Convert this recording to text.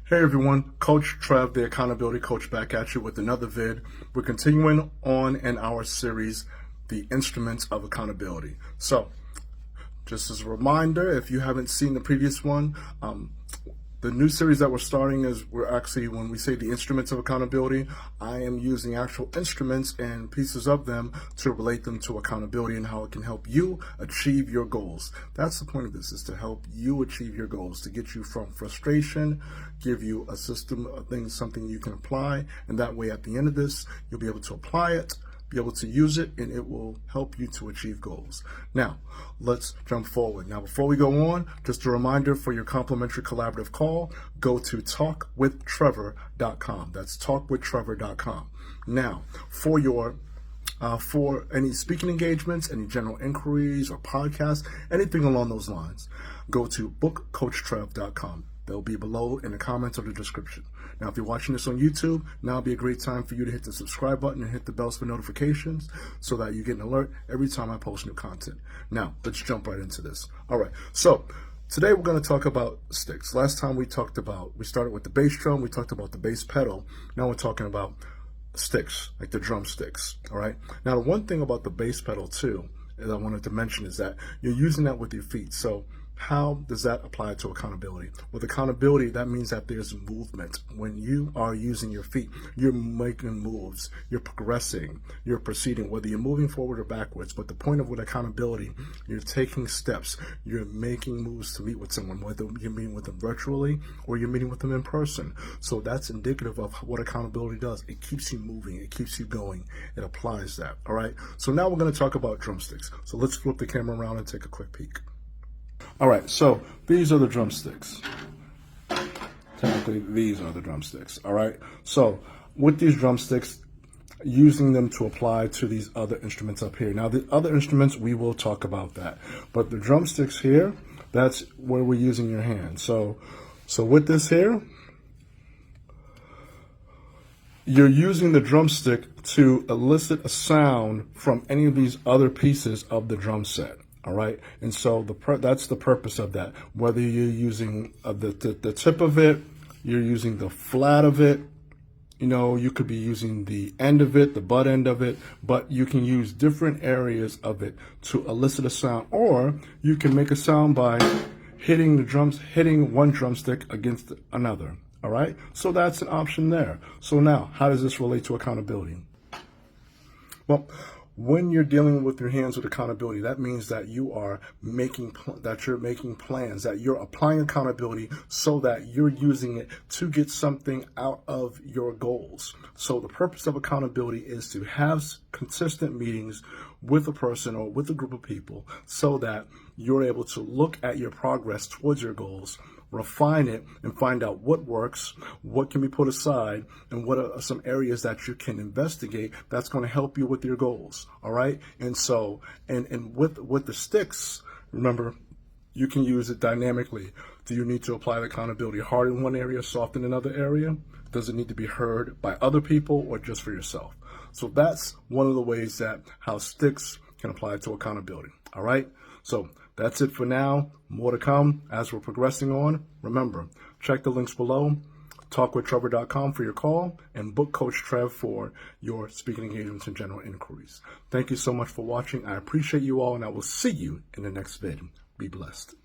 Hey everyone, Coach Trev, the accountability coach, back at you with another vid. We're continuing on in our series, The Instruments of Accountability. So, just as a reminder, if you haven't seen the previous one, the new series that we're starting is when we say the instruments of accountability, I am using actual instruments and pieces of them to relate them to accountability and how it can help you achieve your goals. That's the point of this, is to help you achieve your goals, to get you from frustration, give you a system of things, something you can apply, and that way at the end of this, you'll be able to apply it, be able to use it, and it will help you to achieve goals. Now, let's jump forward. Now, before we go on, just a reminder for your complimentary collaborative call, go to talkwithtrevor.com. That's talkwithtrevor.com. Now, for any speaking engagements, any general inquiries or podcasts, anything along those lines, go to bookcoachtrev.com. They'll be below in the comments of the description. Now, if you're watching this on YouTube, now would be a great time for you to hit the subscribe button and hit the bells for notifications so that you get an alert every time I post new content. Now, let's jump right into this. All right, so today we're going to talk about sticks. Last time we started with the bass drum, we talked about the bass pedal. Now we're talking about sticks, like the drumsticks, all right? Now, the one thing about the bass pedal, too, that I wanted to mention is that you're using that with your feet. So how does that apply to accountability? With accountability, that means that there's movement. When you are using your feet, you're making moves, you're progressing, you're proceeding, whether you're moving forward or backwards. But the point of with accountability, you're taking steps, you're making moves to meet with someone, whether you're meeting with them virtually or you're meeting with them in person. So that's indicative of what accountability does. It keeps you moving, it keeps you going, it applies that, all right? So now we're gonna talk about drumsticks. So let's flip the camera around and take a quick peek. All right, so these are the drumsticks. Technically, these are the drumsticks, all right? So with these drumsticks, using them to apply to these other instruments up here. Now, the other instruments, we will talk about that. But the drumsticks here, that's where we're using your hand. So with this here, you're using the drumstick to elicit a sound from any of these other pieces of the drum set. All right, and so that's the purpose of that. Whether you're using the tip of it, you're using the flat of it, you could be using the end of it, the butt end of it, but you can use different areas of it to elicit a sound, or you can make a sound by hitting one drumstick against another. All right, so that's an option there. So now, how does this relate to accountability? Well, when you're dealing with your hands with accountability, that means that you're making plans, that you're applying accountability so that you're using it to get something out of your goals. So the purpose of accountability is to have consistent meetings with a person or with a group of people so that you're able to look at your progress towards your goals, refine it, and find out what works, what can be put aside, and what are some areas that you can investigate that's going to help you with your goals. All right. And so, and with the sticks, remember, you can use it dynamically. Do you need to apply the accountability hard in one area, soft in another area? Does it need to be heard by other people or just for yourself? So that's one of the ways that how sticks can apply to accountability. All right. So that's it for now. More to come as we're progressing on. Remember, check the links below, talkwithtrevor.com for your call, and book Coach Trev for your speaking engagements and general inquiries. Thank you so much for watching. I appreciate you all, and I will see you in the next vid. Be blessed.